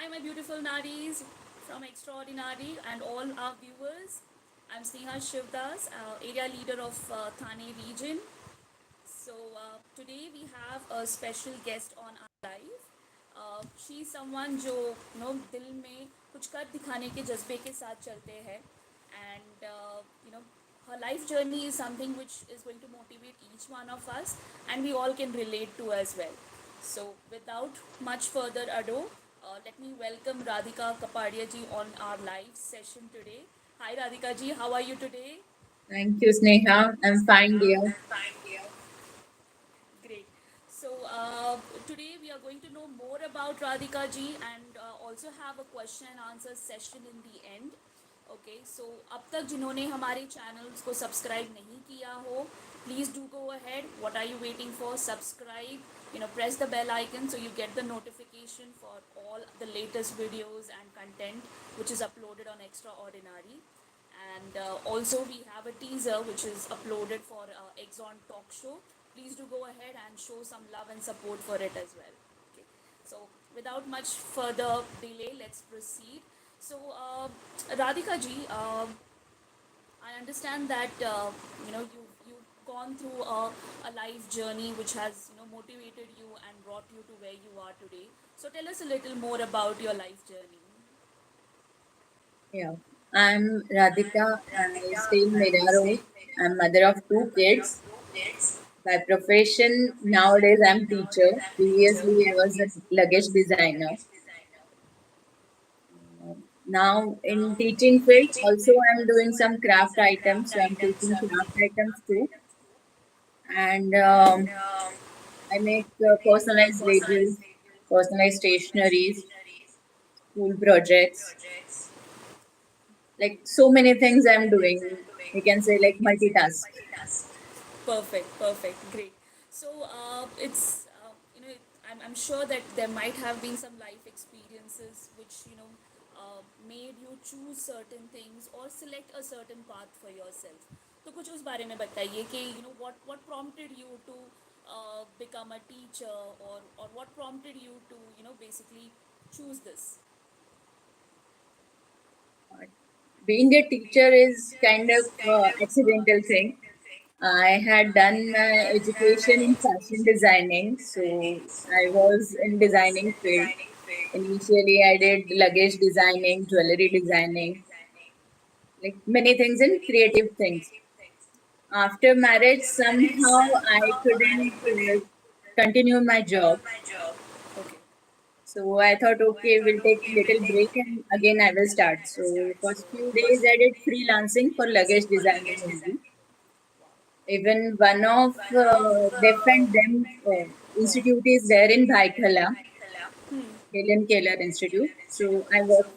my beautiful Nadis from Extraordinary and all our viewers. I'm Sneha Shivdas, area leader of Thane region. Today we have a special guest on our live. She's someone जो दिल में कुछ कर दिखाने के जज्बे के साथ चलते हैं and her life journey is something which is going to motivate each one of us and we all can relate to as well. So without much further ado, let me welcome Radhika Kapadia ji on our live session today. Hi Radhika ji, how are you today? Thank you, Sneha. I'm fine, dear. Great. Today we are going to know more about Radhika ji and also have a question and answer session in the end. Okay, so अब तक जिन्होंने हमारे channels को subscribe नहीं किया हो, please do go ahead. What are you waiting for? Subscribe. Press the bell icon so you get the notification for all the latest videos and content which is uploaded on Extraordinary. And also we have a teaser which is uploaded for Exxon Talk Show. Please do go ahead and show some love and support for it as well. Okay. So without much further delay, let's proceed. So Radhika ji, I understand that you've gone through a life journey which has motivated you and brought you to where you are today. So tell us a little more about your life journey. Yeah. I'm Radhika. I stay in Mira Road. I'm mother of two kids. By profession, nowadays I'm teacher. Previously, I was a luggage designer. Now, in teaching field, also I'm doing some craft items. So I'm teaching craft items too. And I make personalized labels, personalized stationeries, school projects, like so many things I'm doing. You can say like multitask. Perfect, perfect, great. I'm sure that there might have been some life experiences which made you choose certain things or select a certain path for yourself. तो कुछ उस बारे में बताइए कि what prompted you to become a teacher or what prompted you to basically choose this. Being a teacher is kind of accidental thing. I had done my education in fashion designing, so I was in designing field. Initially, I did luggage designing, jewelry designing, like many things in creative things. After marriage, somehow I couldn't continue my job. Okay. So I thought, okay, we'll take little break and again I will start. So first few days I did freelancing for luggage designing only. Even one of deaf and dumb institute is there in Bhaikhala, Helen Keller Institute. So I work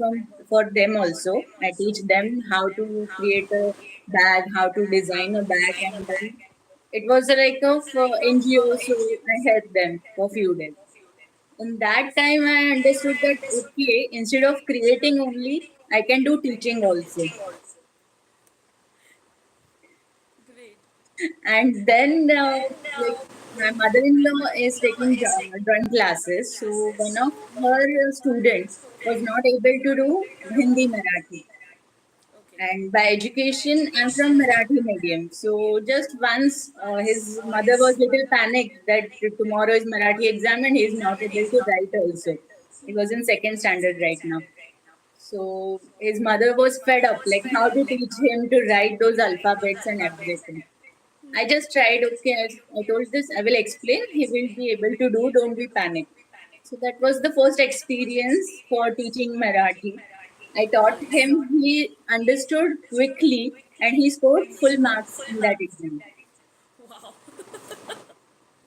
for them also. I teach them how to create a bag, how to design a bag, and then it was like of NGO. So I helped them for few days. In that time, I understood that okay, instead of creating only, I can do teaching also. Great. And then, like, my mother-in-law is taking drawing classes. So one of her student was not able to do Hindi Marathi. Okay. And by education, I'm from Marathi medium. So just once, his mother was little panicked that tomorrow is Marathi exam and he's not able to write also. He was in second standard right now. So his mother was fed up, like how to teach him to write those alphabets and everything. I just tried, okay, I told this, I will explain, he will be able to do, don't be panicked. So that was the first experience for teaching Marathi. I taught him, he understood quickly, and he scored full marks in that exam. Wow.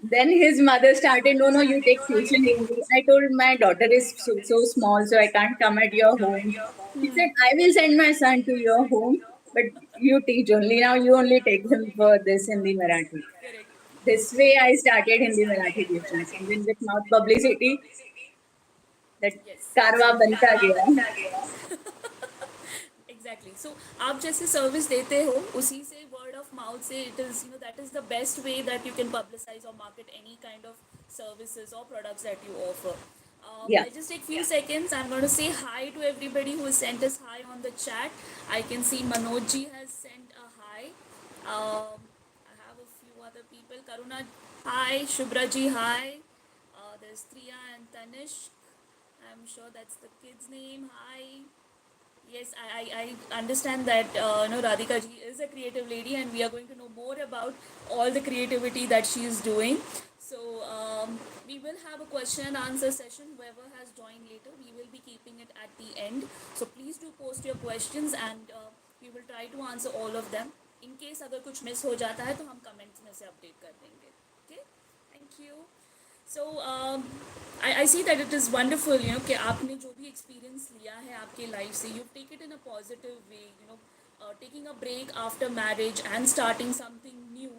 Then his mother started, no, no, you take tuition only. I told my daughter is so small, so I can't come at your home. He said, I will send my son to your home, but you teach only. Now you only take him for this Hindi Marathi. Correct. This way I started Hindi Marathi tuitions. And then with mouth publicity, that Yes, कारवा absolutely. बनता गया. Exactly so आप जैसे service देते हो उसी से word of mouth से it is that is the best way that you can publicise और market any kind of services और products that you offer. Yeah. Let's just take few seconds. I'm going to say hi to everybody who has sent us hi on the chat. I can see Manojji has sent a hi. I have a few other people. Karuna, hi. Shubhraji, hi. There's Triya and Tanish. I'm sure that's the kid's name. Hi. Yes, I understand that Radhika ji is a creative lady, and we are going to know more about all the creativity that she is doing. So we will have a question and answer session. Whoever has joined later, we will be keeping it at the end. So please do post your questions, and we will try to answer all of them. In case अगर कुछ miss हो जाता है तो हम comments में से update कर देंगे. Okay? Thank you. So I see that it is wonderful, कि आपने जो भी experience लिया है आपके life से, you take it in a positive way, taking a break after marriage and starting something new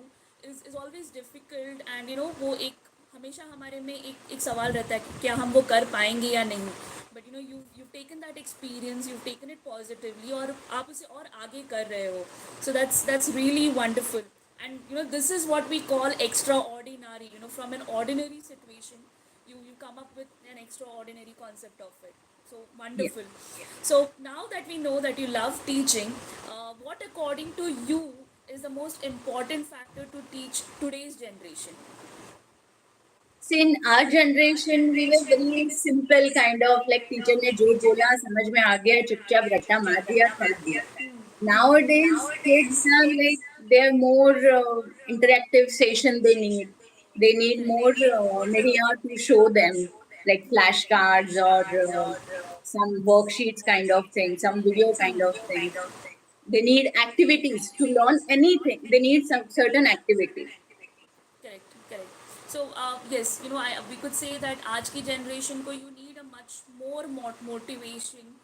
is always difficult, and वो एक हमेशा हमारे में एक सवाल रहता है कि क्या हम वो कर पाएंगे या नहीं. But you've taken that experience, you've taken it positively, और आप उसे और आगे कर रहे हो. So that's really wonderful. And this is what we call extraordinary. From an ordinary situation, you come up with an extraordinary concept of it. So Yeah. wonderful. So now that we know that you love teaching, what according to you is the most important factor to teach today's generation? See, in our generation, we were very simple kind of like teacher ने जो बोला समझ में आ गया चुपचाप रट्टा मार दिया कर दिया. Nowadays, kids are like they're more interactive session they need. They need more media to show them, like flashcards or some worksheets kind of thing, some video kind of thing. They need activities to learn anything. They need some certain activity. Correct, correct. So yes, we could say that आज की generation को you need a much more motivation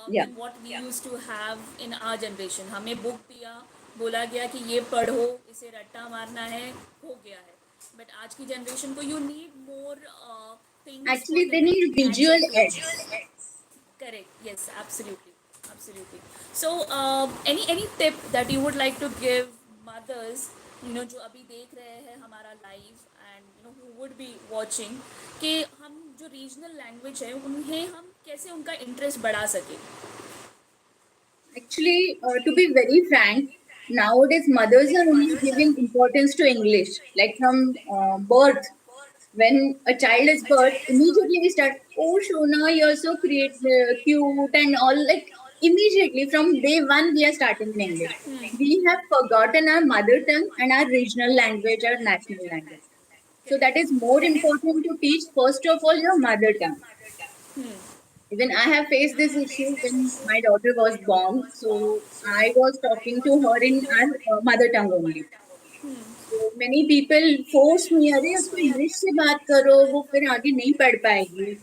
Yeah. than what we used to have in our generation. हमें book दिया, बोला गया कि ये पढ़ो, इसे रट्टा मारना है, हो गया है. But आज की generation को you need more things for Actually, they them to need catch visual up to. aids. Correct. Yes, absolutely, absolutely. So, any tip that you would like to give mothers, जो अभी देख रहे हैं हमारा live, and who would be watching, कि हम जो regional language है उन्हें हम कैसे उनका interest बढ़ा सके? Actually, to be very frank, nowadays mothers are only giving importance to English. Like from birth, when a child is birth, immediately we start, oh Shona, you're so cute and all. Like immediately from day one, we are starting in English. We have forgotten our mother tongue and our regional language, our national language. So Correct. that is more important to teach first of all your mother tongue. Even I have faced this issue when my daughter was born. So I was talking to her in our mother tongue only. So many people forced me, अरे उसको English से बात करो वो फिर आगे नहीं पढ़ पाएगी.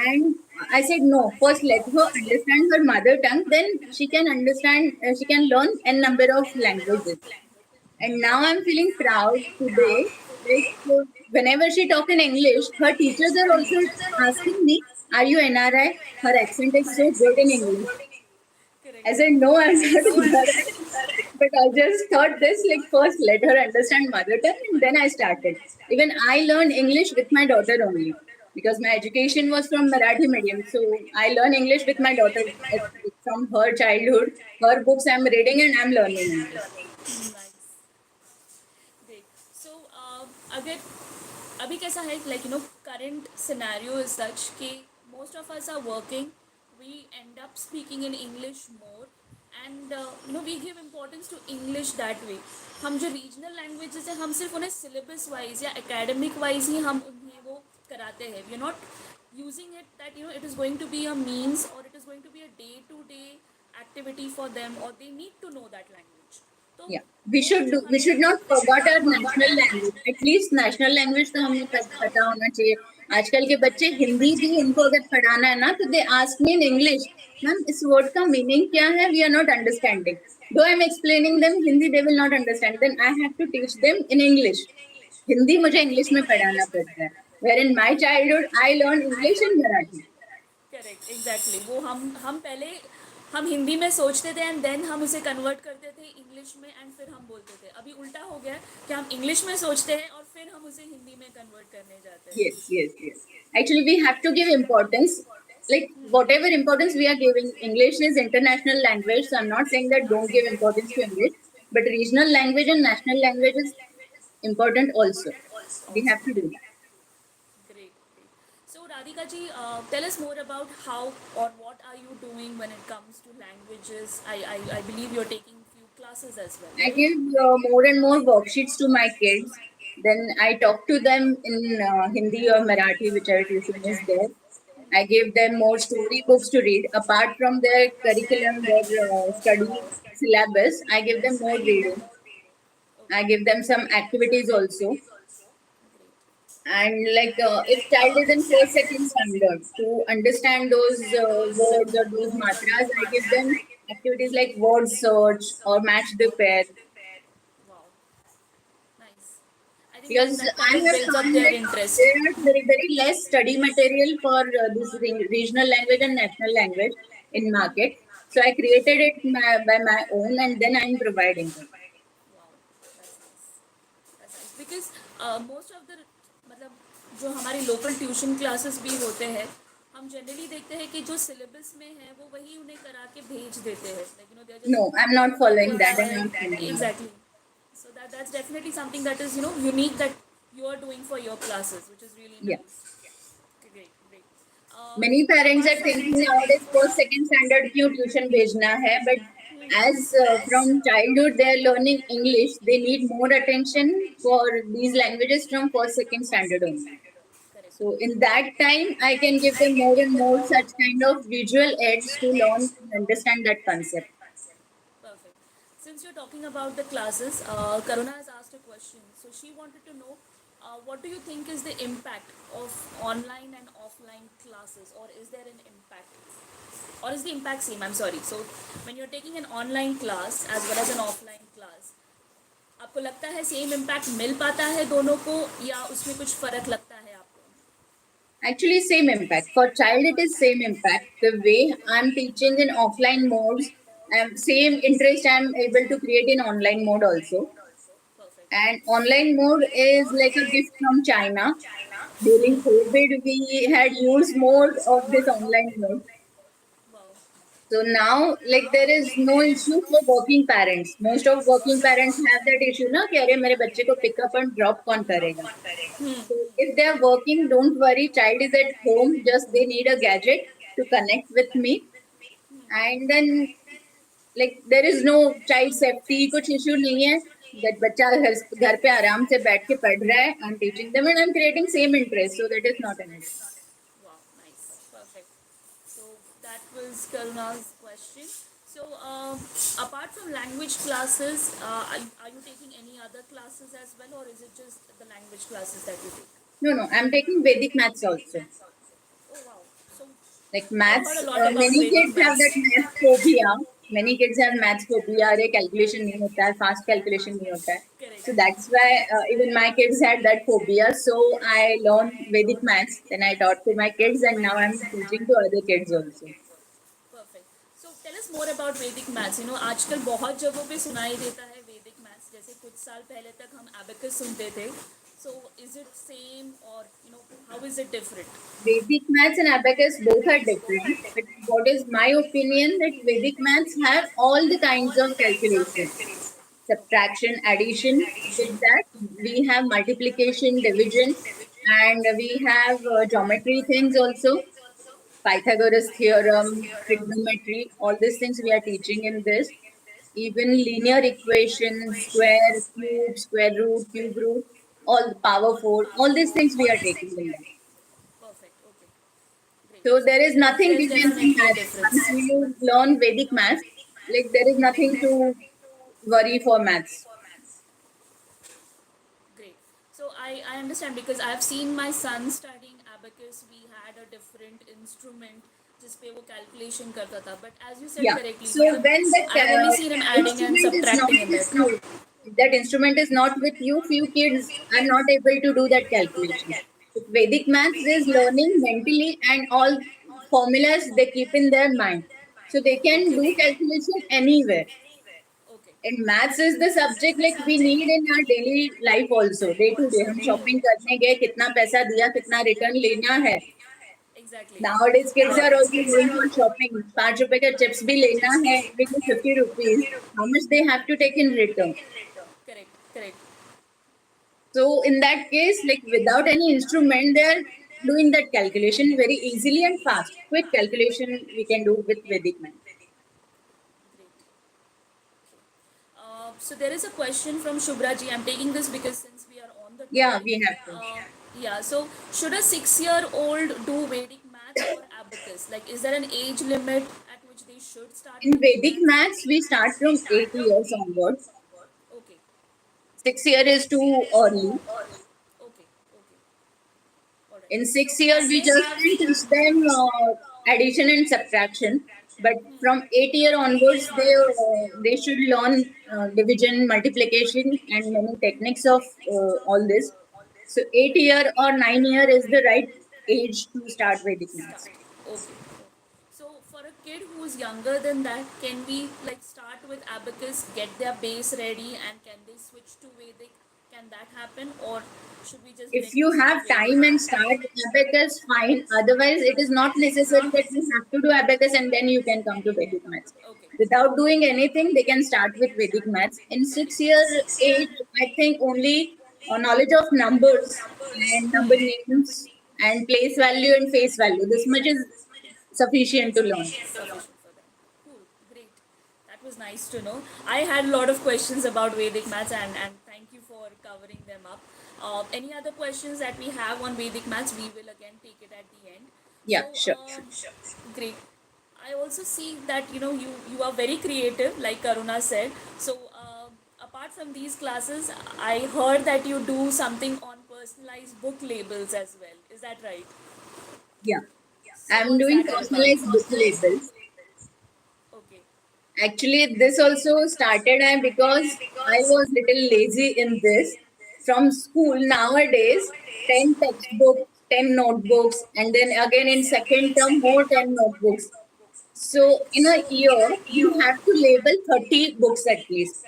And I said no. First, let her understand her mother tongue. Then she can understand. She can learn n number of languages. And now I'm feeling proud today. Like whenever she talk in English, her teachers are also asking me, "Are you NRI?" Her accent is so good in English. I Correct. said, "No, I'm not NRI." But I just thought this like first let her understand mother tongue, and then I started. Even I learned English with my daughter only because my education was from Marathi medium. So I learn English with my daughter from her childhood. Her books I'm reading and I'm learning English. Nice. Great. So अगर अभी कैसा है, like current scenario is such कि most of us are working, we end up speaking in English more, and we give importance to English that way. हम जो regional languages है हम सिर्फ उन्हें syllabus wise या academic wise ही हम उन्हें वो कराते हैं. We are not using it that it is going to be a means, or it is going to be a day to day activity for them, or they need to know that language. तो Yeah, we वो should जो do. We should हमें not forget our national language. At least national language तो हमें पता होना चाहिए. आजकल के बच्चे हिंदी भी उनको अगर पढ़ाना है ना तो they ask me in English, ma'am इस word का meaning क्या है? We are not understanding. Though I'm explaining them Hindi, they will not understand. Then I have to teach them in English. Hindi मुझे इंग्लिश में पढ़ाना पड़ता है. Where in my childhood I learned English and Marathi. Correct exactly वो हम पहले हम हिंदी में सोचते थे एंड देन हम उसे कन्वर्ट करते थे इंग्लिश में एंड फिर हम बोलते थे। अभी उल्टा हो गया है कि हम इंग्लिश में सोचते हैं और फिर हम उसे हिंदी में कन्वर्ट करने जाते हैं। Yes, yes, yes. Actually, we have to give importance. Like whatever importance we are giving, English is international language. So I'm not saying that don't give importance to English, but regional language and national language is important also. We Also, have to do that. great, great. So Radhika ji, tell us more about how or what are you doing when it comes to languages. I believe you're taking few classes as well, I right? give more and more worksheets to my kids. Then I talk to them in Hindi or Marathi, whichever tuition is there. I give them more story books to read. Apart from their curriculum, their study syllabus, I give them more reading. I Okay. give them some activities also. Great. And like if child is in first, second standard, to understand those words or those matras, I give them activities like word search or match the pair. Wow. Nice. I think Because that I kind of have builds up found their that interest. there are very less study material for this regional language and national language in market. So I created it by my own and then I'm providing them. Wow, that's nice. That's nice. Because most of the मतलब जो हमारे local tuition classes भी होते हैं, हम generally देखते हैं कि जो सिलेबस में है वो वही उन्हें करा के भेज देते हैं, like they are just No, I'm not giving following the that. I'm not following that. Exactly. So that's definitely something that is unique that you are doing for your classes, which is really Yeah. nice. Great, great. Many parents Apart are from thinking nowadays first, second standard क्यों tuition भेजना है, but as from childhood they are learning English, they need more attention for these languages from first, second standard only. correct. So in that time, I can give them more and more such kind of visual aids to learn and understand that concept. Perfect. Since you're talking about the classes, Karuna has asked a question. So she wanted to know what do you think is the impact of online and offline classes, or is there an impact? Or is the impact same? I'm sorry. So when you're taking an online class as well as an offline class, आपको लगता है same impact मिल पाता है दोनों को, या उसमें कुछ फर्क लगता है आपको? Actually, same impact. For child, it is same impact. The way I'm teaching in offline modes, same interest I'm able to create in online mode also. Perfect. And online mode is like a gift from China. During COVID, we had used more of this online mode. Wow. So now, like there is no issue for working parents. Most of working parents have that issue, na कि अरे मेरे बच्चे को pick up and drop कौन करेगा? So if they are working, don't worry. Child is at home. Just they need a gadget to connect with me, and then like there is no child safety. कुछ issue नहीं है. That बच्चा घर पे आराम से बैठ के पढ़ रहा है. I'm teaching them and I'm creating same interest. So that is not an issue. Wow, nice, perfect. So that was Karuna's question. So apart from language classes, are you taking any other classes as well, or is it just the language classes that you take? No, no. I'm taking Vedic maths also. Oh wow. So Like I've heard maths, a lot about many Vedic kids have that maths. math phobia. Many kids have maths phobia. अरे calculation नहीं होता है, fast calculation नहीं होता है. Correct. So that's why even my kids had that phobia. So I learned Vedic maths. Then I taught to my kids, and now I'm teaching to other kids also. Perfect. So tell us more about Vedic maths. आजकल बहुत जगहों पे सुनाई देता है वैदिक maths. जैसे कुछ साल पहले तक हम एबेकस सुनते थे. सो इज इट सेम, और how is it different? Vedic maths and abacus both are different. But what is my opinion that Vedic maths have all the kinds of calculation, okay. subtraction, addition. With that, we have multiplication, division, and we have geometry things also. Pythagoras theorem, trigonometry, all these things we are teaching in this. Even linear equations, square, cube, square root, cube root, all power four, all these things we are taking in that. Perfect. Okay. Great. So so there is nothing there is different in definitely maths. Difference. Once you learn Vedic maths, like there is nothing to worry for maths. Great. So I understand because I have seen my son studying abacus. We had a different instrument जिस पे वो calculation करता था, but as you said Yeah. Correctly, So when मतलब that I have only seen him adding and instrument is not subtracting in with that. you, if that instrument is not with you, few kids are not able to do that calculation. So Vedic maths is learning mentally and all formulas they keep in their mind. So they can do calculation anywhere. Okay. And maths is the subject like we need in our daily life also. Day to day, हम shopping करने गए, कितना पैसा दिया, कितना return लेना है. Exactly. Nowadays kids are also going for shopping. 5 रुपए का chips भी लेना है, with 50 rupees. How much they have to take in return? Correct. Correct. So in that case, like without any instrument, they are doing that calculation very easily and fast. Quick calculation we can do with Vedic math. Great. So there is a question from Shubhra ji. I'm taking this because since we are on the Yeah, topic. we have to. Yeah. So should a 6-year-old do Vedic maths or abacus? Like, is there an age limit at which they should start In Vedic Vedic maths? maths, we start from 8 years onwards. Okay. 6 year is too early. Okay. Okay. All right. In So 6 year, can we they just have? can teach them addition and subtraction. But from 8 year onwards, they should learn division, multiplication, and many techniques of all this. So 8 year or 9 year is the right age to start Vedic Start. maths. Okay. So for a kid who's younger than that, can we like start with abacus, get their base ready, and can they switch to Vedic? Can that happen, or should we just If directly you start have Vedic? time and start abacus, fine. Otherwise, it is not necessary that you have to do abacus and then you can come to Vedic maths. Okay. Without doing anything, they can start with Vedic maths. In 6 year age, I think only knowledge of numbers and number names and place value and face value. This much is sufficient to learn. Sufficient for them. Cool. Great. That was nice to know. I had a lot of questions about Vedic maths, and thank you for covering them up. Any other questions that we have on Vedic maths, we will again take it at the end. Yeah, So, sure. great. I also see that you are very creative, like Karuna said. So, apart from these classes, I heard that you do something on personalized book labels as well. Is that right? Yeah. So, I'm what's doing that all about? personalized book labels. Okay. Actually, this also started because I was little lazy in this. From school nowadays, 10 textbooks, 10 notebooks, and then again in second term, more 10 notebooks. So in a year, we have to label 30 books at least.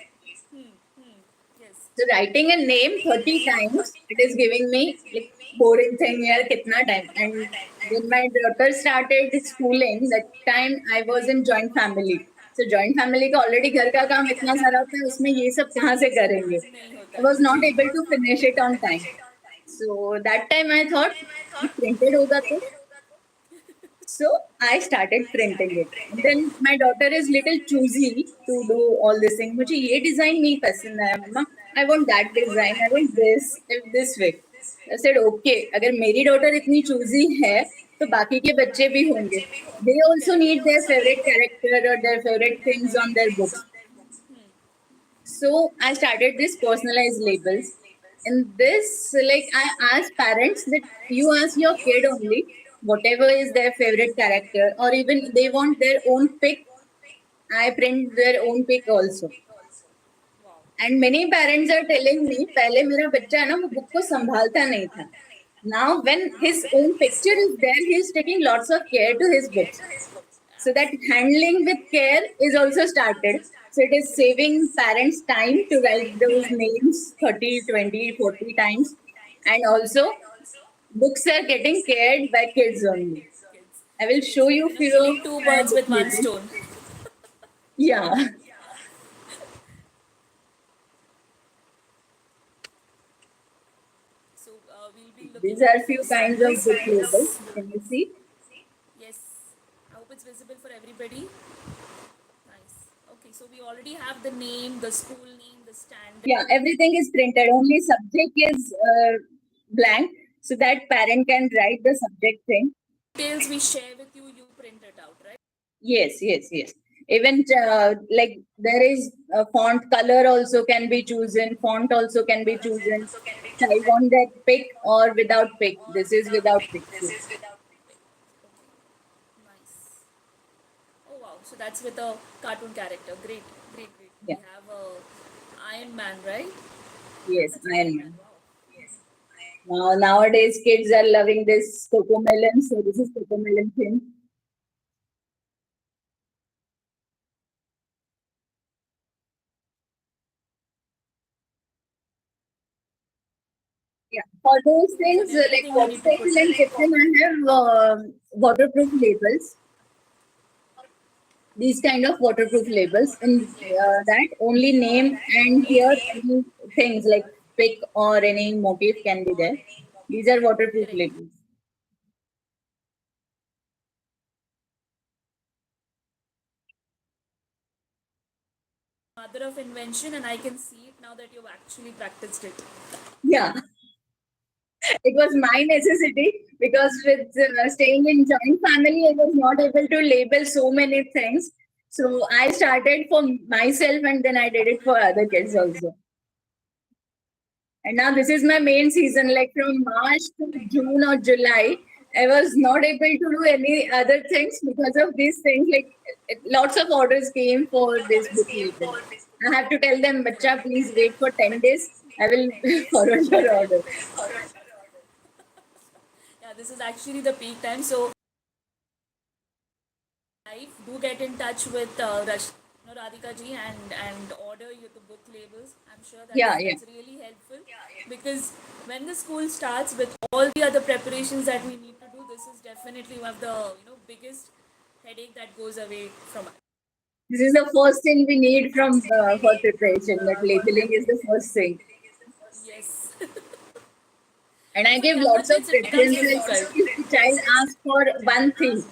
Yes. So writing a name 30 times, it is giving me like boring thing here, kitna time. And when my daughter started schooling, that time I was in joint family. So joint family का already घर का काम इतना सारा होता है, उसमें ये सब कहाँ से करेंगे? नहीं होता I was है not ji able to finish it on time. So that time I thought, printed होगा तो so I started printing it. And then my daughter is little choosy to do all this thing. मुझे ये design नहीं पसंद है मम्मा. I want that design. I want this way. I said okay. अगर मेरी daughter इतनी choosy है, तो बाकी के बच्चे भी होंगे. They also need their favorite character or their favorite things on their books. So I started this personalized labels. In this, like I ask parents that you ask your kid only whatever is their favorite character, or even they want their own pick. I print their own pick also. Wow And many parents are telling me, पहले मेरा बच्चा है ना वो book को संभालता नहीं था. Now when his own picture is there, he is taking lots of care to his books. So that handling with care is also started. So it is saving parents time to write those names 30, 20, 40 times. And also books are getting cared by kids only. kids. I will Great. show So you few of killing two my birds book with one labels. stone. Yeah, So we'll be looking these are out few for kinds of samples. book labels. Can you see? Yes. I hope it's visible for everybody. Nice. Okay, so we already have the name, the school name, the standard Yeah, everything is printed. Only subject is blank, so that parent can write the subject thing. details we share with you. You print it out, right? Yes, yes, yes. Even like there is a font color also can be chosen. Font also can be chosen. So I want that pick or without pick. This is without pick. So, Okay. Nice. Oh wow. So that's with a cartoon character. Great. Great. Great. We yeah. have a Iron Man, right? Yes, That's Iron Iron Man. Man. Wow. Now nowadays kids are loving this cocomelon. So this is cocomelon thing. Yeah. For those So things, then like everything we water need to put bottle there. and kitchen, I have waterproof labels. These kind of waterproof labels. In that, only name and here any things like pic or any motif can be there. These are waterproof Correct. labels. Mother of invention, and I can see it now that you've actually practiced it. Yeah, it was my necessity because with staying in joint family, I was not able to label so many things. So I started for myself and then I did it for other kids also. And now this is my main season. Like from March to June or July, I was not able to do any other things because of these things. Like lots of orders came for this book label. I have to tell them, "Bacha, please wait for 10 days. I will forward your order." Yeah, this is actually the peak time. So life, do get in touch with Radhika ji and order you the book labels. I'm sure Yeah, yeah. that's really helpful because when the school starts with all the other preparations that we need to do, this is definitely one of the biggest headache that goes away from us. This is the first thing we need from for preparation. That labeling is the first thing. Yes. And I For give younger lots of kids, it becomes preferences. So difficult. if the child asks for one thing,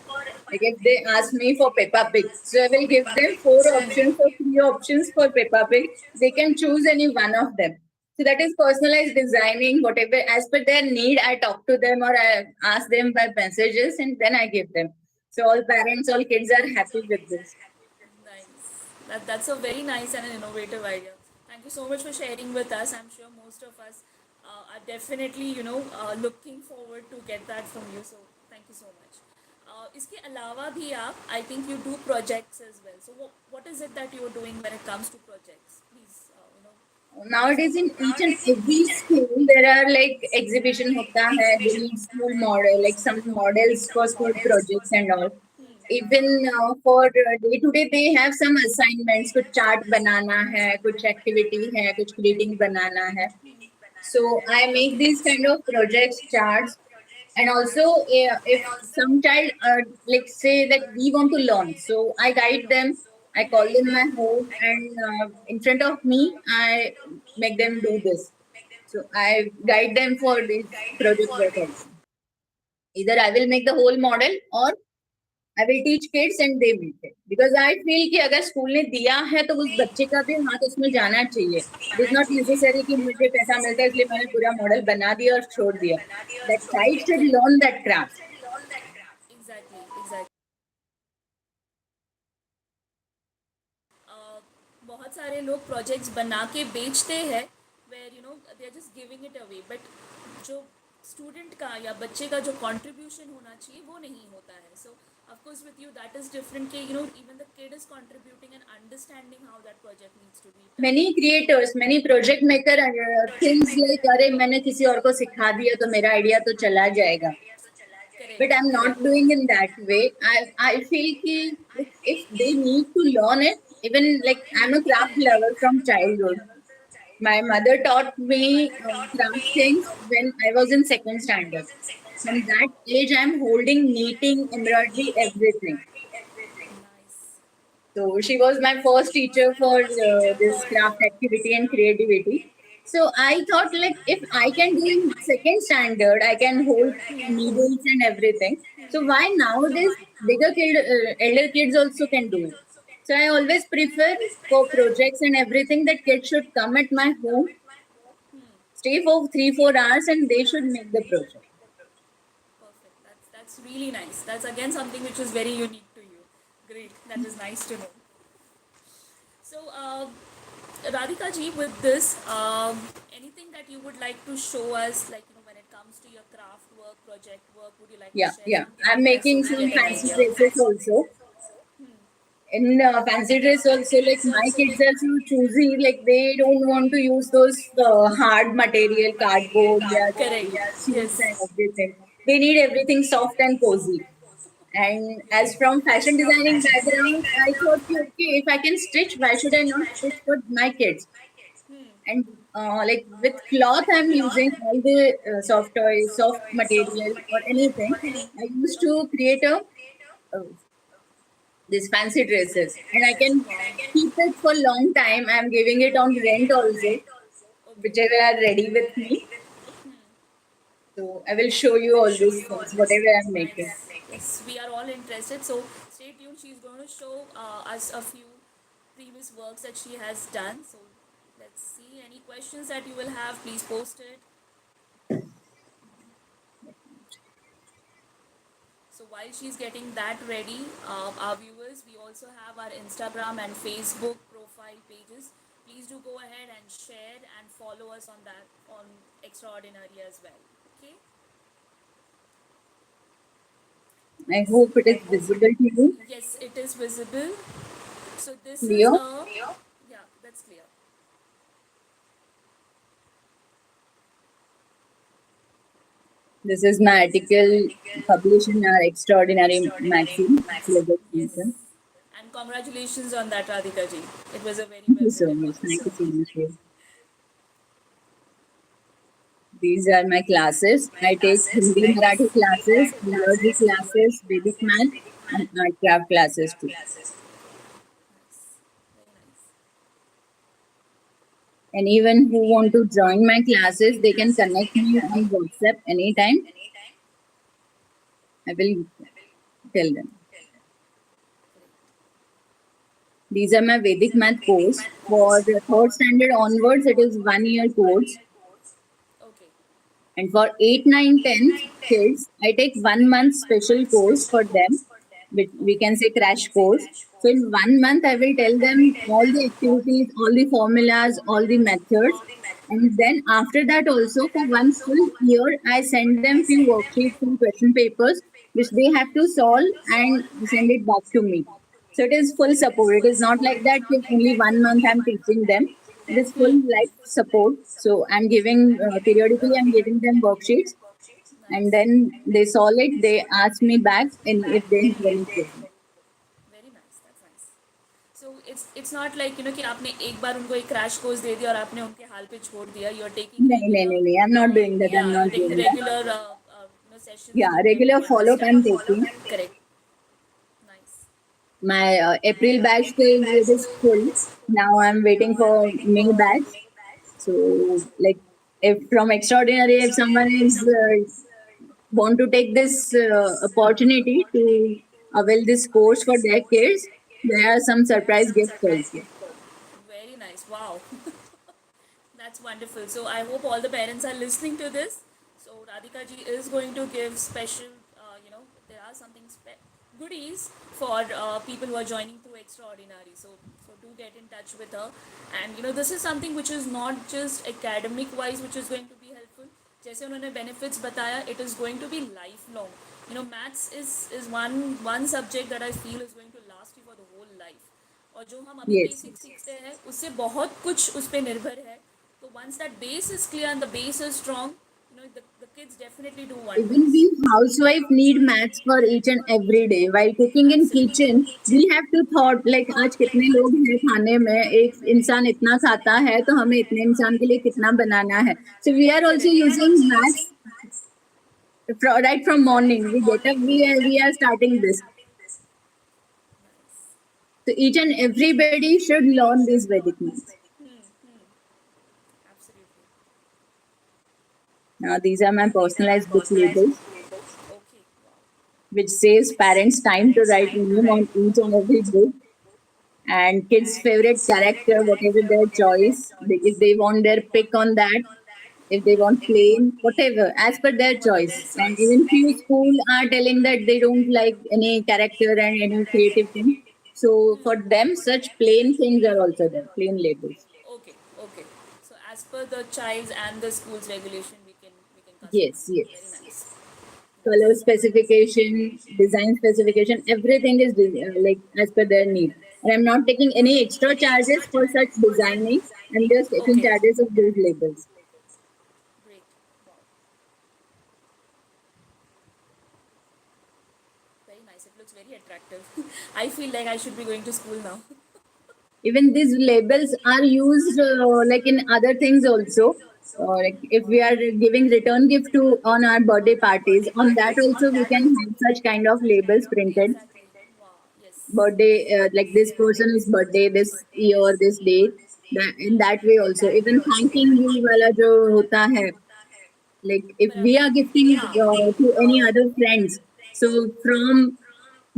like if they ask me for Peppa Pig, so I will give them four options or three options for Peppa Pig. They can choose any one of them. So that is personalized designing, whatever as per their need. I talk to them or I ask them by messages, and then I give them. So all parents, all kids are happy with this. Nice. That's a very nice and an innovative idea. Thank you so much for sharing with us. I'm sure most of us are definitely, looking forward to get that from you. So thank you so much. इसके अलावा भी आप I think you do projects as well. So what is it that you are doing when it comes to projects? Please, let us Nowadays know. in each and every school there are like exhibition hota hai. They need school model, like some models for school projects and all. Even for day to day they have some assignments. कुछ chart बनाना है, कुछ activity है, कुछ greeting बनाना है. So I make these kind of projects, charts, and also if some child like say that we want to learn, so I guide them. I call them my home, and in front of me, I make them do this. So I guide them for this project work also. Either I will make the whole model or I will teach kids and they will take because I feel कि अगर school ने दिया है तो उस बच्चे का भी हाथ उसमें जाना चाहिए. इट इज नॉट नेसेसरी कि मुझे पैसा मिलता है इसलिए मैंने पूरा मॉडल बना दिया और छोड़ दिया. That child should learn that craft. Exactly, exactly. बहुत सारे लोग प्रोजेक्ट्स बना के बेचते हैं where they are just giving it away but जो स्टूडेंट का या बच्चे का जो कंट्रीब्यूशन होना चाहिए वो नहीं होता है so of course with you that is different कि even the kid is contributing and understanding how that project needs to be done. Many creators many project maker things like अरे मैंने किसी और को सिखा दिया तो मेरा आइडिया तो चला जाएगा. But I'm correct not correct. doing in that way. I feel ki if they need to learn it, even like I'm a craft lover from childhood. My mother taught me craft things when I was in second standard. From that age, I'm holding knitting, embroidery, everything. Nice. So she was my first teacher for this craft activity and creativity. So I thought like if I can do in second standard, I can hold needles and everything. So why nowadays elder kids also can do it? So I always prefer for projects and everything that kids should come at my home, stay for 3 4 hours, and they should make the project. Perfect. That's really nice. That's again something which is very unique to you. Great. That is nice to know. So, Radhika ji, with this, anything that you would like to show us, like when it comes to your craft work, project work, would you like to Yeah, share yeah. something I'm with us so making we some get an fancy idea? dresses also. In fancy dress also, like my kids are so choosy, like they don't want to use those hard material, cardboard, yeah, Correct. sheets Yes. and everything. They need everything soft and cozy. And as from fashion designing background, I thought, okay, if I can stitch, why should I not stitch for my kids? And Like with cloth, I'm using all the soft toys, soft material, or anything. I used Okay. to create a these fancy dresses, and I can keep it for long time. I'm giving it on rent also, Okay. whichever are ready with me. So I will show you all these things, whatever I'm making. Nice. Yes, we are all interested. So stay tuned. She's going to show us a few previous works that she has done. So let's see. Any questions that you will have, please post it. So while she's getting that ready, our viewers, we also have our Instagram and Facebook profile pages. Please do go ahead and share and follow us on that on Extraordinary as well. Okay. I Yes. hope it is visible to you. Yes, it is visible. So this is Clear. a yeah, that's clear. This is my article published in our extraordinary magazine. Yes. And congratulations on that, Radhika ji. It was a very Thank well you so written much. one. Thank you so much. For these are my classes. I take Hindi Marathi classes, biology classes, Vedic math, and art craft classes too. Nice. Very nice. Anyone who want to join my classes, they can connect me on WhatsApp anytime. I will tell them. These are my Vedic math course. For the third standard onwards, it is 1 year course. Okay. And for 8, 9, 10th kids, I take 1 month special course for them, which we Okay. can say crash course. So in 1 month, I will tell them all the activities, all the formulas, all the methods. And then after that also for one full year, I send them few worksheets and question papers, which they have to solve and send it back to me. So it is full support. It is not like that if only 1 month I'm teaching them. It is full life support. So I'm giving periodically. I'm giving them worksheets, and Nice. then they solve it. They ask me back, and if they have any question. Very nice. That's nice. So it's not like कि आपने एक बार उनको एक crash course दे दिया और आपने उनके हाल पे छोड़ दिया. You're taking No, no, regular no, no. I'm not doing that. I'm yeah, not you're taking doing that. regular sessions Yeah, with them regular to follow up. I'm understand. taking. Correct. Nice. My April batch is full. Now I'm waiting for May batch. So, like, if from extraordinary, if someone is want to take this opportunity to avail this course for their kids, there are some surprise gifts also. Very nice. Wow. That's wonderful. So I hope all the parents are listening to this. So Radhika ji is going to give special, there are something goodies for people who are joining through Extraordinary. So do get in touch with her. And this is something which is not just academic wise, which is going to be helpful. जैसे उन्होंने benefits बताया, it is going to be lifelong. Maths is one subject that I feel is going to last you for the whole life. और जो हम अभी Yes, basic yes. सीखते हैं उससे बहुत कुछ उस पर निर्भर है. तो once that base is clear and the base is strong, the kids definitely do Even wonders. we housewife need maths for each and every day. While cooking in Absolutely. kitchen, we have to thought like आज कितने लोग हैं खाने में एक इंसान इतना खाता है तो हमें इतने इंसान के लिए कितना बनाना है. So we are also using maths right from morning. We get up, we are starting this. Nice. So each and everybody should learn these Vedic maths. Absolutely. Now these are my personalized book labels, Okay. Wow. which saves parents time to write name on each and every book and kids' favorite character, whatever their choice. If they want their pick on that, if they want plain, whatever, as per their choice. And even few school are telling that they don't like any character and any creative thing. So for them, such plain things are also there, plain labels. Okay. Okay. So as per the child's and the school's regulation, we can Yes, customize it. Very yes. nice. Color Nice. specification, design specification, everything is like as per their need. And I'm not taking any extra charges for such designing. I'm just taking Okay. charges of those labels. Great. Wow. Very nice. It looks very attractive. I feel like I should be going to school now. Even these labels are used like in other things also. Like if we are giving return gift to on our birthday parties, on that also we can have such kind of labels printed. Exactly. Wow. Yes. Birthday, like this person is birthday this year, this date. That in that way also. Even thanking you wala jo hota hai. Like if we बराबर. are gifting to any other friends, so from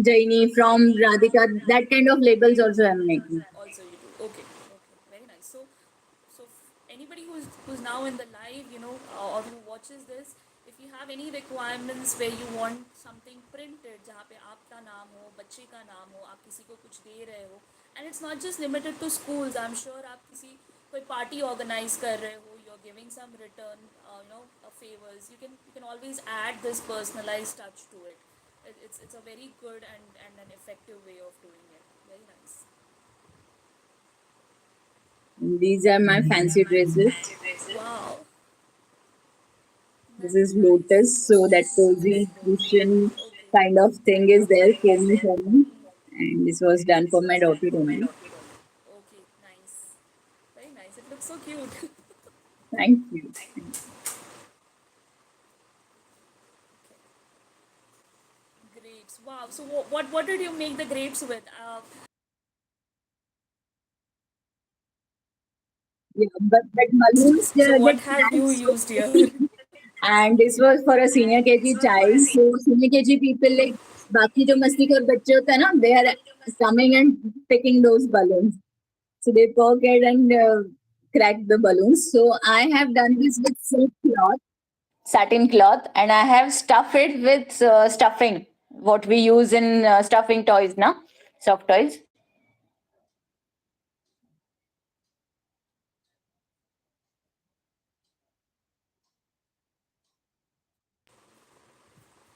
Jaini, from Radhika, that kind of labels also I'm making. Also you do. Okay. Okay. Very nice. Anybody who's now in the live, or who watches this, if you have any requirements where you want something printed जहाँ पे आपका नाम हो, बच्चे का नाम हो, आप किसी को कुछ दे रहे हो, and it's not just limited to schools. I'm sure आप किसी कोई पार्टी ऑर्गेनाइज कर रहे हो, you're giving some return, favors. You can always add this personalized touch to it. It's a very good and an effective way of doing it. Very nice. These are my fancy dresses. Wow. This Nice, is nice. lotus, so that cozy cushion Okay. kind of thing is there for me, for me. And this was done for my daughter only. Okay, nice. Very nice. It looks so cute. Thank you. Grapes. Wow. So what did you make the grapes with? Yeah, but balloons So get what have you cracked so used here? quickly. And this was for a senior KG child. So senior KG people like बाकी जो मस्तीखोर बच्चे होते हैं ना, they are coming and picking those balloons. So they poke it and crack the balloons. So I have done this with silk cloth, satin cloth, and I have stuffed it with stuffing, what we use in stuffing toys, na, soft toys.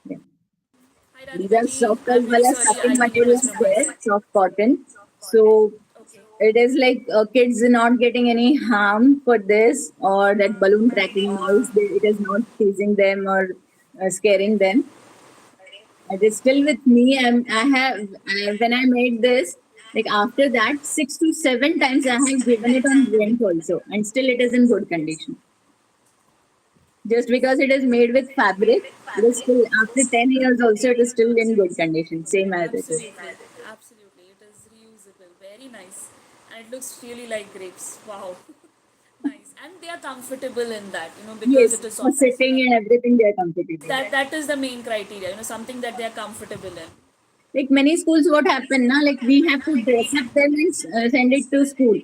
Yeah. Hi These Radhika are ji. soft toys, I'm really wala sorry. stuffing I think it material was is from my there, side. soft cotton. So Okay. it is like kids not getting any harm for this or that balloon cracking noise. It is not teasing them or scaring them. It is still with me. I have when I made this, like after that, 6 to 7 times I have given it on rent also, and still it is in good condition. Just because it is made with fabric, it is still after 10 years also it is still in good condition, same as it is. Absolutely. Absolutely. It is reusable. Very nice. And it looks really like grapes. Wow. Nice. And they are comfortable in that, because Yes, it is for soft. sitting and everything they are comfortable. That is the main criteria, something that they are comfortable in. Like many schools, what happened now? Like we have to dress up them and send it to school.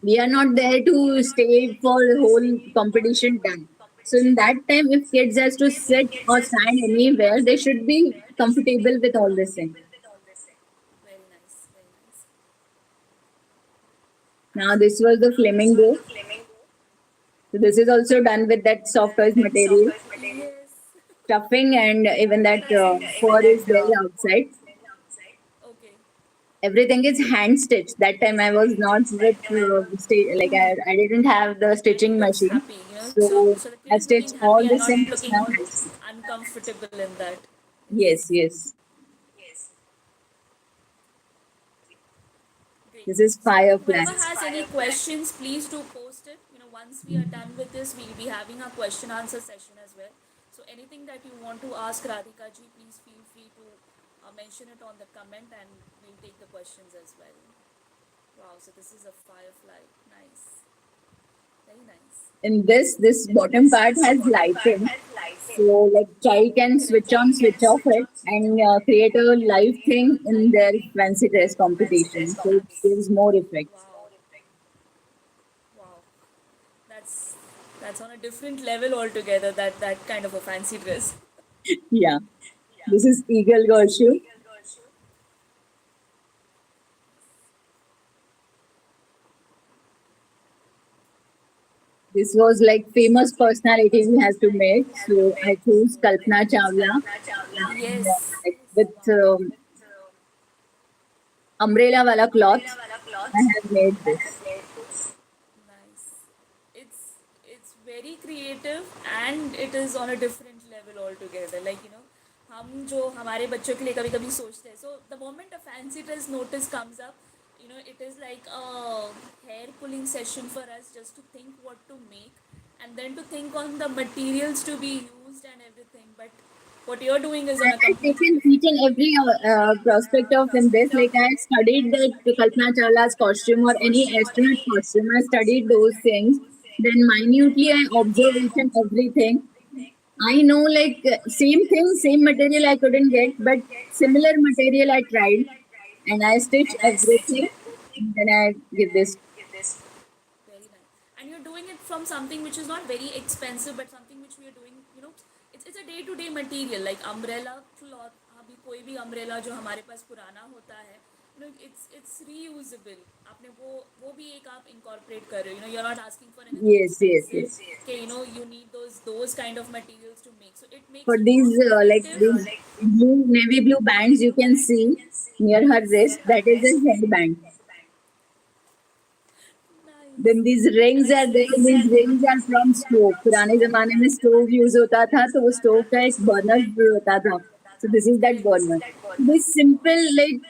We are not there to stay for the whole competition done. So in that time, if kids has to sit or stand anywhere, they should be comfortable with all this thing. Very nice, very nice. Now this was the flamingo. So this is also done with that soft toys material, Yes. stuffing, and even that That's fur amazing. is there outside. Okay. Everything is hand stitched. That time I was not with like I didn't have the And it stitching looks machine, happy, so so the kid I is looking stitched all happy and the not things looking now hand stitched. uncomfortable in that. Yes. Yes, yes. Great. This is So firefly. whoever has any questions, please do post it. Once we are done with this, we'll be having a question answer session as well. So anything that you want to ask Radhika ji, please feel free to mention it on the comment, and we'll take the questions as well. Wow. So this is a firefly. Nice. Very nice. In this bottom part has lighting, so like child can switch on, switch off it, and create a live thing in their fancy dress competition. So it gives more effects. Wow. Wow. That's that's on a different level altogether. That kind of a fancy dress. Yeah, this is eagle horseshoe. This was like famous personality we have to make. So I chose Kalpana Chawla and Yes. like with umbrella wala cloth. I have made this. Nice. It's very creative and it is on a different level altogether. Like हम जो हमारे बच्चों के लिए कभी कभी सोचते हैं, so the moment a fancy dress notice comes up, it is like a hair pulling session for us just to think what to make and then to think on the materials to be used and everything. But what you're doing is on a I've completely taken different each and level. every prospect of in this. Like I studied that Kalpana Chawla's costume or any astronaut costume. I studied those things. Then minutely I observe each and everything. I know like same thing, same material I couldn't get, but similar material I tried and I stitch everything. And then I give this. Very nice. And you're doing it from something which is not very expensive, but something which we are doing, it's a day to day material like umbrella cloth. अभी कोई भी umbrella जो हमारे पास पुराना होता है, it's reusable. आपने वो भी एक आप incorporate कर रहे हो. You're not asking for anything Yes, yes, expensive. yes. Okay, you need those kind of materials to make. So it For makes it these cost like effective. these blue navy blue bands you can see near her wrist, that is a hairband. Nice. Then these rings are there. These rings are from stove. पुराने जमाने में stove use होता था, तो वो stove का एक burner होता था. So this is that Correct. burner. These simple like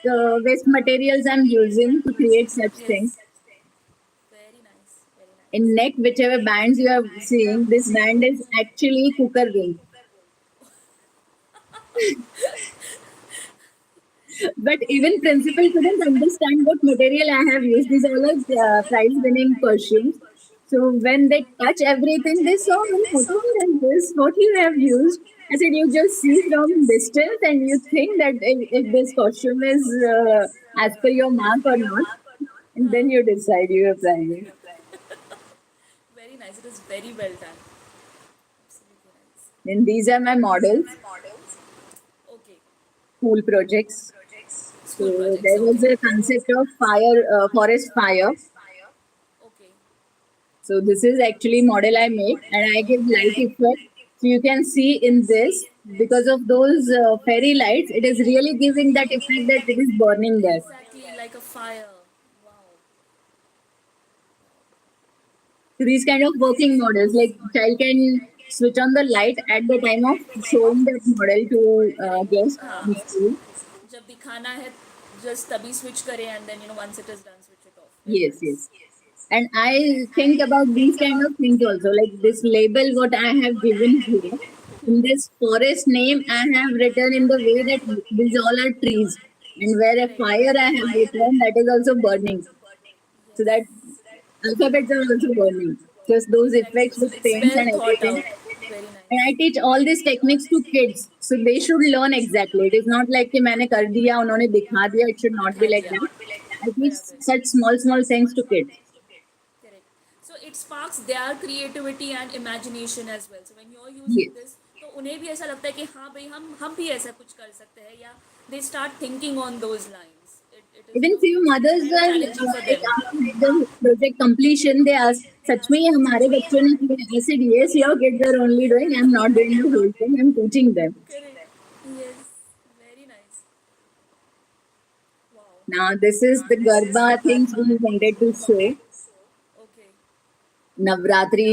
waste materials I'm using to create such things. Yes. Very nice. Very In nice. neck, whichever bands you are seeing, this band is actually cooker ring. But even principal couldn't understand what material I have used. These are like prize-winning costumes. So when they touch everything, they saw, "Oh, whatever is this? What you have used?" I said, "You just see from distance and you think that if this costume is as per your mark or not, and then you decide you apply it." Very nice. It is very well done. Absolutely nice. Then these are my models, Okay. school projects. So School projects. there was Okay. a concept of fire, forest fire. Okay. So this is actually model I make and I give light effect. So you can see in this, because of those fairy lights, it is really giving that effect that it is burning there. Exactly like a fire. Wow. So these kind of working models, like child can switch on the light at the time of showing that model to Correct. guest हाँ. in school. जब दिखाना है just तभी switch करें and then once it is done switch it off. Very Yes, nice. yes. And I think about these kind of things also, like this label what I have given here. In this forest name, I have written in the way that these all are trees. And where a Correct. fire I have written, that is also burning. So that Yes. alphabets are also burning. Just those Exactly. effects So with it's paints well and thought everything. out. Very And I nice. teach all these techniques to kids. So they should learn exactly. It is not like कि मैंने कर दिया, उन्होंने दिखा दिया. It should not be दिखा like दिया. that. I teach बराबर. such small, small things to kids. Correct. So it sparks their creativity and imagination as well. So when you're using Yes. this, तो उन्हें भी ऐसा लगता है कि हाँ भाई हम भी ऐसा कुछ कर सकते हैं या they start thinking on those lines. It is Even few it's mothers kind of are challenging for like them. after the project completion, they ask, "सच में ये हमारे बच्चों ने किया?" I said, "Yes, your kids are only doing. I'm not doing the whole thing. I'm teaching them." Correct. Yes. Very nice. Wow. Now this is the Garba things we wanted to show. Okay. Navratri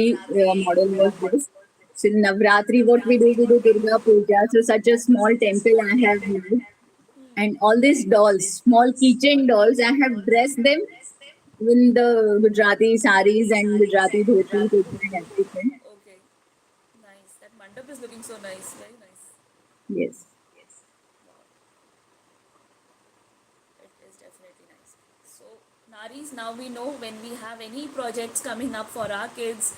model was this. So in Navratri, what we do Durga Puja. So such a small temple I have made. And all these dolls, small keychain dolls, I have dressed them in the Gujarati saris and Gujarati dhoti, kurta and everything. Okay. Nice. That mandap is looking so nice. Very nice. Yes. It is definitely nice. So, Naris, now we know when we have any projects coming up for our kids,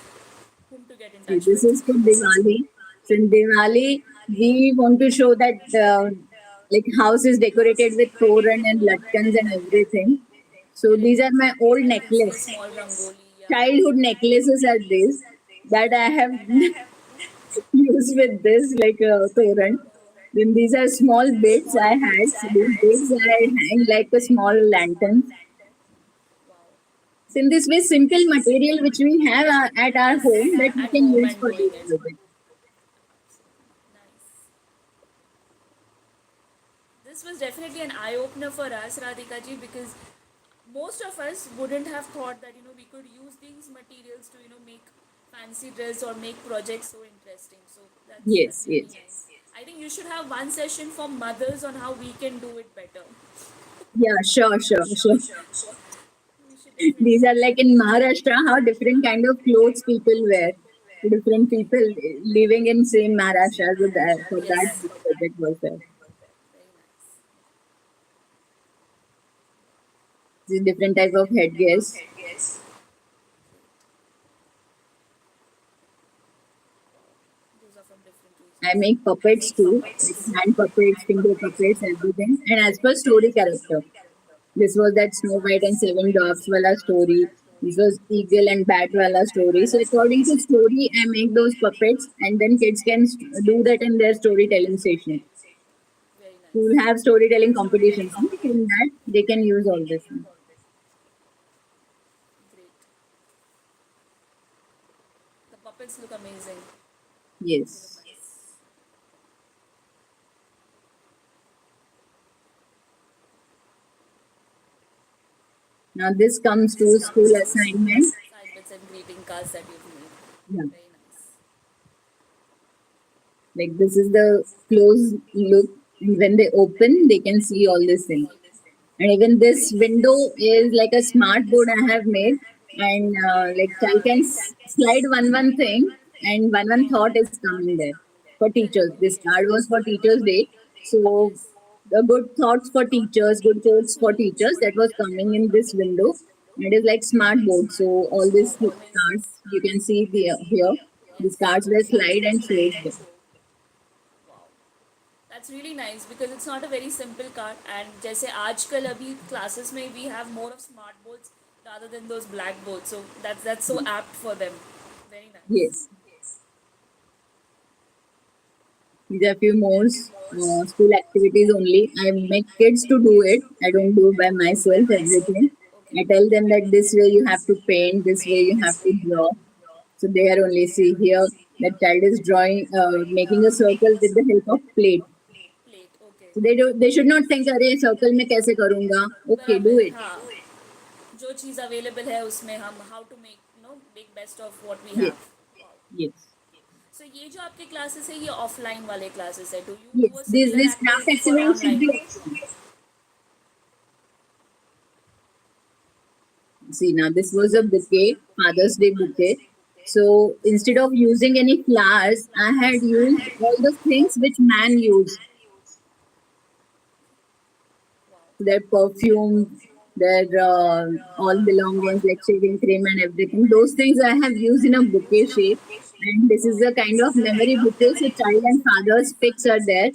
whom to get in See, touch this with. is for Diwali. So in Diwali, we want to show that like house is decorated with toran and latkans and everything. So Correct. these are my old I can see a necklace. small rangoli. Yeah. Childhood necklaces are these that I have used with this like toran. Then these are small bits I had. So these bits I hang like a small lantern. Wow. So in this way, simple material which we have at our Yes. home that we At can home use and for doing this it. project. Nice. This was definitely an eye opener for us, Radhika ji, because most of us wouldn't have thought that we could use these materials to make fancy dress or make projects so interesting. So that's Yes, really yes. nice. I think you should have one session for mothers on how we can do it better. Yeah, sure, sure, sure. We should definitely These do are that. like in Maharashtra, how different kind of clothes people wear. Different Okay. people living in same Maharashtra. So that, for that, Yes. this project was there. Very nice. These different type of headgears. Those are from different I regions. make puppets too, like hand puppets, finger puppets, everything. And as per story character. This was that Snow White and Seven Dwarfs wala story. This was Eagle and Bat wala story. So according to story, I make those puppets, and then kids can do that in their storytelling session. Very We nice. will have storytelling competitions. No? So in that, they can use all this. Great. The puppets look amazing. They look Yes. nice. Now this comes to school assignment. Side bits and greeting cards that you've made. Yeah. Very nice. Like this is the close look. And when they open, they can see all these things. And even this window is like a smart board I have made, and like I can slide one thing, and one Wow. thought is coming there for Correct. teachers. This Okay. card was for Teachers Day, so Yes. the good thoughts for teachers, good quotes for teachers that was coming in this window. It is like smart board, so all these Wow. Amazing. cards you can see here. These Yes. cards will slide and shows there. Wow. That's really nice because it's not a very simple card and जैसे आजकल अभी classes में we have more of smart boards rather than those black boards, so that's so apt for them. Very nice. Yes. These are few more school activities only. I make kids to do it. I don't do by myself everything. Okay. I tell them that this way you have to paint, this way you have to draw. So they are only see here that child is drawing, making a circle with the help of plate. Plate. Okay. So they should not think, अरे circle में कैसे करूँगा? Okay, do बराबर it. हाँ. जो चीज़ available है उसमें हम how to make make best of what we Yes, have. Wow. yes, So ये जो आपके क्लासेस है ये ऑफलाइन वाले क्लासेस है. Do you do yes. a This similar this craft activity for festival should online? be offline. See, now this was a bouquet, Father's Day bouquet. So instead of using any flowers, I had used all the things which man use. Wow. Their perfume, their all belongings like shaving cream and everything. Those things I have used in a bouquet shape. And this is Wow. a kind of memory bouquet. So child and father's pics are there.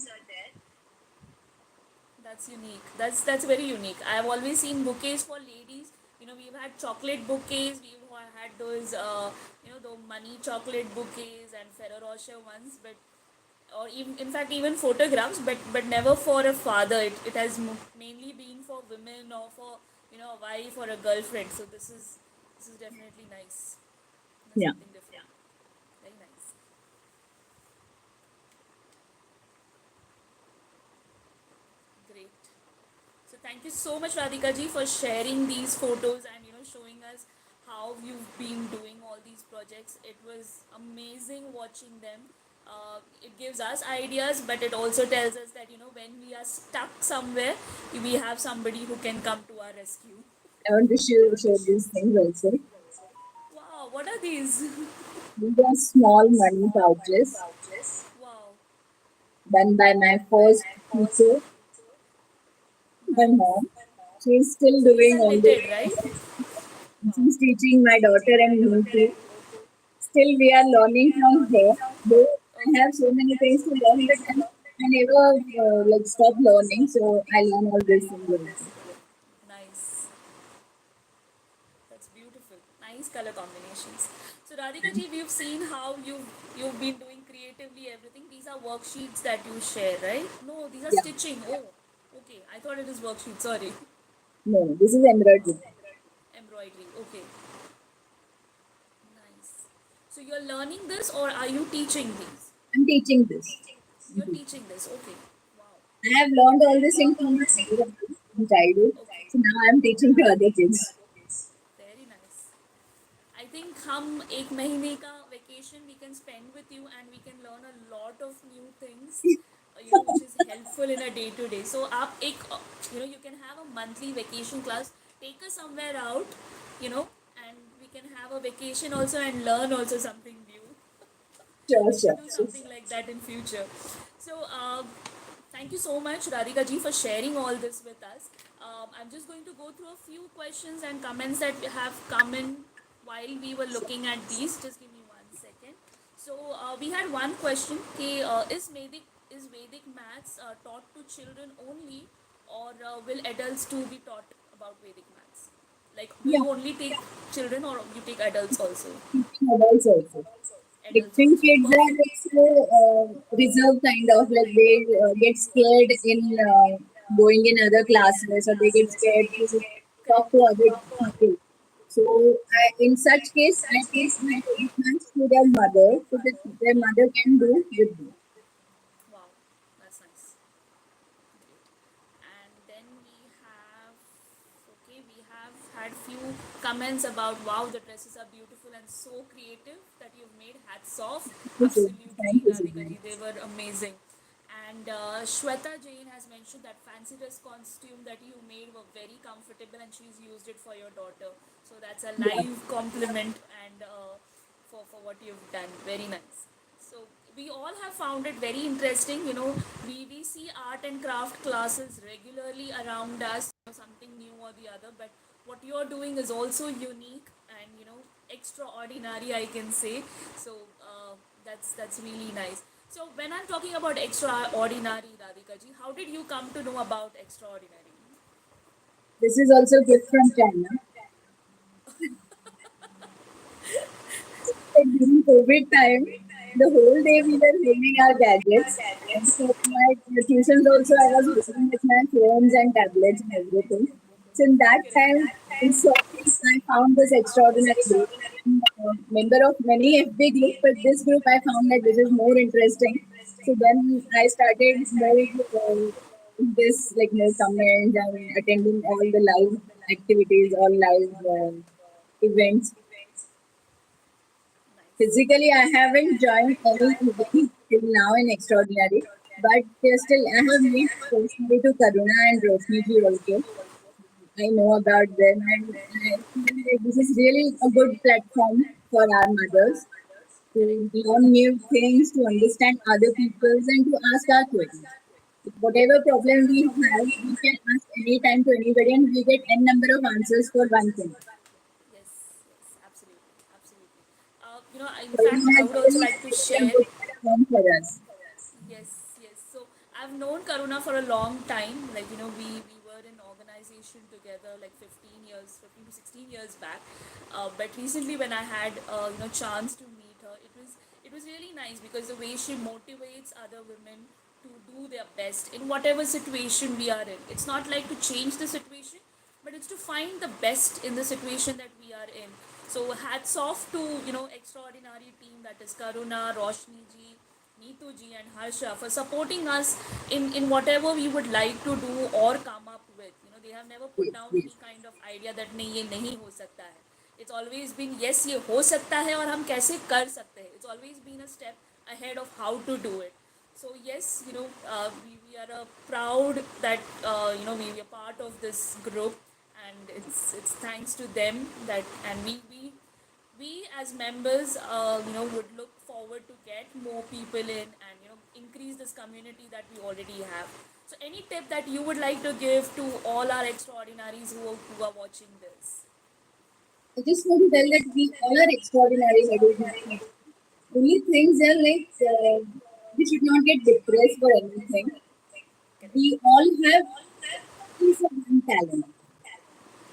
That's unique. That's very unique. I've always seen bouquets for ladies. We've had chocolate bouquets. We've had those, the money chocolate bouquets and Ferrero Rocher ones. But or even, in fact, even photographs. But never for a father. It has mainly been for women or for a wife or a girlfriend. So this is definitely nice. That's Yeah. something different. Very nice. Great. So thank you so much, Radhika ji, for sharing these photos and showing us how you've been doing all these projects. It was amazing watching them. It gives us ideas, but it also tells us that when we are stuck somewhere, we have somebody who can come to our rescue. I want to show these things also. Wow, what are these? These are small money pouches Wow, done by my first teacher, my nice. mom. She's still So these doing are all this. knitted, right? Wow. She's teaching my daughter and me too. Still, we are learning from her. Though I Okay. have so many things to learn, but I never like stop learning. So I learn all these things also. Nice. That's beautiful. Nice color combinations. So Radhika ji, we've seen how you've been doing creatively everything. These are worksheets that you share, right? No, these are Yeah, stitching. Oh, okay. I thought it is worksheet. Sorry. no, this is embroidery. Embroidery. Okay. Nice. So you're learning this or are you teaching these? I'm teaching this. You're teaching this. Okay. Wow. I have learned all this things from my mother in childhood. Okay. So now I'm teaching to other kids. Very nice. I think हम एक महीने का vacation we can spend with you and we can learn a lot of new things. which is helpful in a day to day. So आप एक you can have a monthly vacation class, take us somewhere out, you know, and we can have a vacation also and learn also something new. Sure, We should sure. do something like that in future. So thank you so much, Radhika ji, for sharing all this with us. I'm just going to go through a few questions and comments that have come in while we were looking at these. Just give me 1 second. So we had one question: is Vedic maths taught to children only, or will adults too be taught about Vedic maths? Like, do Yeah, you only take children or you take adults also? teaching adults also. Adults Different also. kids are Perfect. like so reserved kind of like they get scared in going in other classes, or they get scared to talk Correct. to other people. So in such case, I take my commitments to their mother so that their mother can do with them. Wow, that's nice. Great. And then we have had few comments about wow, the dresses are beautiful and so creative that you've made. Hats off. Okay, thank Absolutely, you so Radhika much. ji, they were amazing. And Shweta Jain has mentioned that fancy dress costume that you made were very comfortable and she's used it for your daughter. So that's a Yeah, live compliment and for what you've done. Very nice. So we all have found it very interesting. We see art and craft classes regularly around us, something new or the other. But what you're doing is also unique and extraordinary, I can say. So that's really nice. So when I'm talking about extraordinary, Radhika ji, how did you come to know about extraordinary? this is also a gift from China. Like during COVID time, the whole day we were holding our gadgets. And so my tuitions also I was holding with my phones and tablets and everything. So in that time, in Sophie's, I found this extraordinary group. I'm a member of many FB groups, but this group I found that this is more interesting. So then I started more this like more comments and attending all the live activities, all live events. Nice. Physically, I haven't joined any event till now in Extraordinary, but still, I have met personally to Karuna and Roshni ji also. I know about them, and I feel like this is really a good platform for our mothers to Correct. learn new things, to understand other people's, and to ask our queries. Whatever problem we have, we can ask anytime to anybody, and we get n number of answers for one thing. Yes, yes, absolutely, absolutely. In fact, Karuna I has would also really like to created a share. good platform for us. Yes, yes. So I've known Karuna for a long time. Like, we were in organization together like 15 years, 15 to 16 years back. But recently when I had, chance to meet her, it was really nice because the way she motivates other women to do their best in whatever situation we are in. It's not like to change the situation, but it's to find the best in the situation that we are in. So hats off to extraordinary team, that is Karuna, Roshni ji, Neetu ji and Harsha, for supporting us in whatever we would like to do or come up with. They have never put Yes, down yes. any kind of idea that नहीं ये नहीं हो सकता है. It's always been yes ये हो सकता है और हम कैसे कर सकते हैं. It's always been a step ahead of how to do it. So yes, we are proud that we are part of this group, and it's thanks to them that, and we as members would look forward to get more people in and increase this community that we already have. So any tip that you would like to give to all our extraordinaries who are watching this? I just want to tell that we all are extraordinary, ladies and gentlemen. Only things are like we should not get depressed for anything. Correct. We all have at least one talent.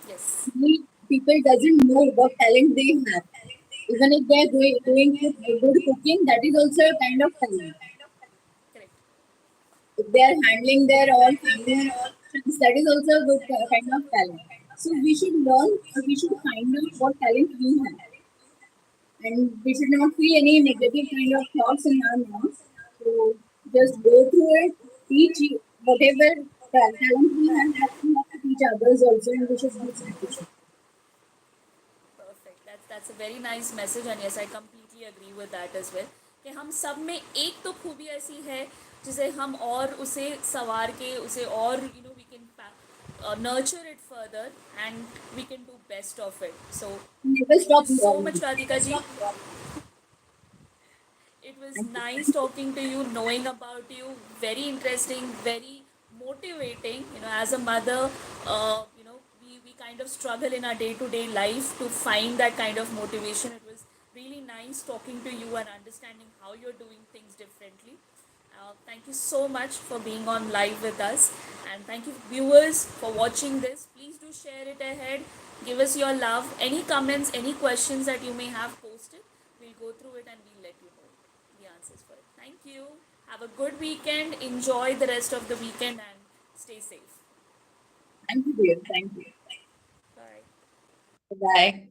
Yes. People doesn't know what talent they have. Even if they are doing good cooking, that is also a kind of talent. Correct. If they are handling their own family, that is also a good kind of talent. So we should learn, or we should find out what talent we have. And we should not feel any negative kind of thoughts in our minds. So just go through it, teach whatever talent we have, that we have to teach others also, and we should do something. Perfect. That's a very nice message, and yes, I completely agree with that as well. कि हम सब में एक तो खूबी ऐसी है जिसे हम और उसे संवार के उसे और we can nurture it further and we can do best of it. So Never thank stop you so learning. Much Radhika ji. It was Thank you. nice talking to you, knowing about you. Very interesting, very motivating. As a mother, we kind of struggle in our day to day life to find that kind of motivation. It was really nice talking to you and understanding how you're doing things differently. Thank you so much for being on live with us. And thank you, viewers, for watching this. Please do share it ahead. Give us your love. Any comments, any questions that you may have posted, we'll go through it and we'll let you know the answers for it. Thank you. Have a good weekend. Enjoy the rest of the weekend and stay safe. Thank you, dear. Thank you. Bye. Bye.